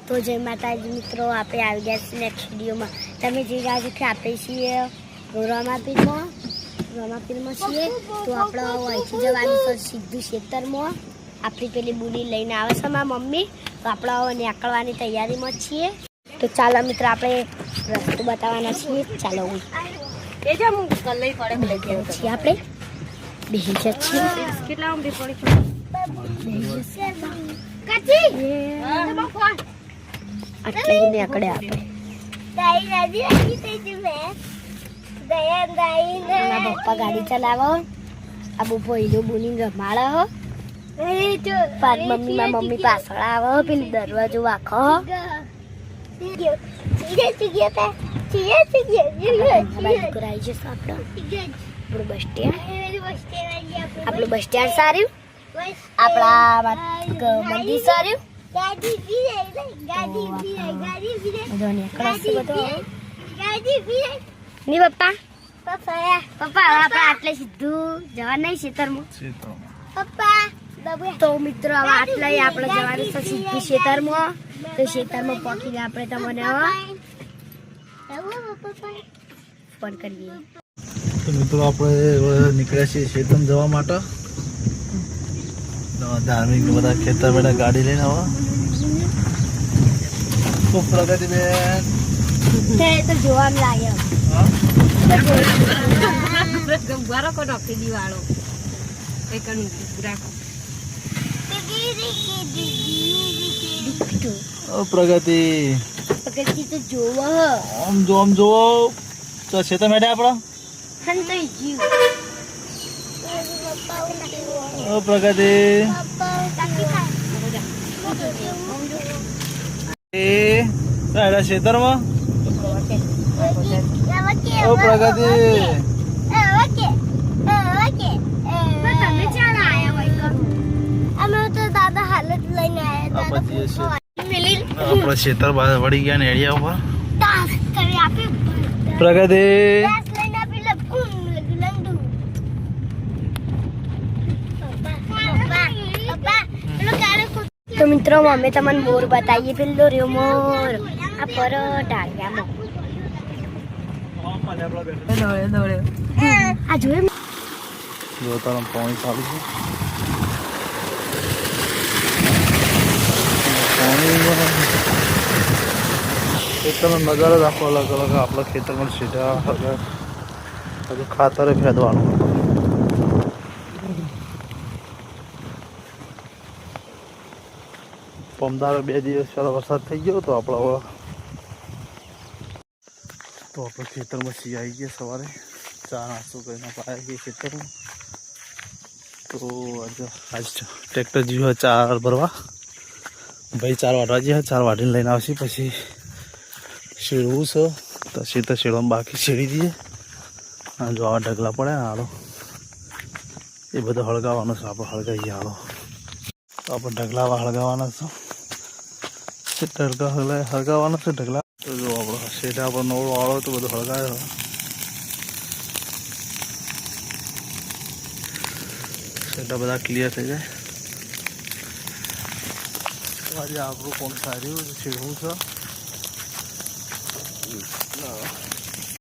તો જય માતાજી મિત્રો, આપણે આવી ગયા છીએ નેક્સ્ટ વિડીયોમાં. તમે જે રહ્યા છો કે આપણે છીએ રામાપીરમાં છીએ. તો આપણે અહીંથી જવાનું છે સીધું ખેતરમાં. આપણી પેલી બુલી લઈને આવે છે મારા મમ્મી. તો આપણે નીકળવાની તૈયારીમાં છીએ. તો ચાલો મિત્રો, આપણે રસ્તો બતાવવાના છીએ. ચાલો છીએ આપણે બેસી જ છીએ. કેટલા આટલે નીકળે આપણે. પપ્પા ગાડી ચલાવો. આ બહુ ભોયલો બોલીને રમાડે હો. મમ્મી પાછળ આવે. પેલી દરવાજો વાખો. આપણું બસ સ્ટેન્ડ સારું. આપણા મંદિર સારું. ની પપ્પા આપણે આટલે સીધું જવા નહીં ખેતરમાં. તો મિત્રો હવે આટલે આપણે જવાનું છે સીધું ખેતરમાં. તો ખેતરમાં પહોંચીને આપણે તમને ફોન કરીએ. તો મિત્રો આપણે નીકળ્યા છીએ ખેતર જવા માટે. ધાર્મિક બધા ખેતર બેઠા ગાડી લઈને આવા. તો પ્રગતિબેન તો જોવાનું લાગે. પ્રગતિ તો જોવો આમ જોવો તો ખેતર બેઠા આપણો. પ્રગતિ ખેતરમાં. પ્રગતિ દાદા હાલત લઈને આવ્યા. આપણા ખેતર વળી ગયા ને એરિયા ઉપર. પ્રગતિ તો મિત્રો અમે તમને મોર બતાવીએ. પેલો રહ્યો મોર આ પર ઢાળિયામાં. આ જોયું પાણી ચાલુ છે. ખેતરનો નજારો આખો અલગ અલગ. આપણા ખેતરમાં સીધા હજુ ખાતર ફેદવાનું. પમદાર 2 દિવસ પહેલા વરસાદ થઈ ગયો તો આપણે ખેતરમાં સી આવી ગયા. સવારે ચા નાસ્તો કરીને પાયા ગયા ખેતરમાં. તો આજ ટ્રેક્ટર જીવો 4 ભરવા. ભાઈ 4 વાટવા જઈએ. 4 વાટીને લઈને આવશે. પછી શેડવું છે તો શેડવામાં બાકી શેડી દઈએ. જો આવા ઢગલા પડે ને હાલો એ બધો હળગાવવાનો છે. આપણે હળગાવીએ હાલો. તો આપણે ઢગલા હળગાવવાના છે. હળગાવવાનો છે ઢગલા. તો જો આપણો શેડા પર નવડો વાળો તો બધું હળગાવ્યો. શેડા બધા ક્લિયર થઈ જાય. આજે આપણું કોણ સારું શેડવું છે.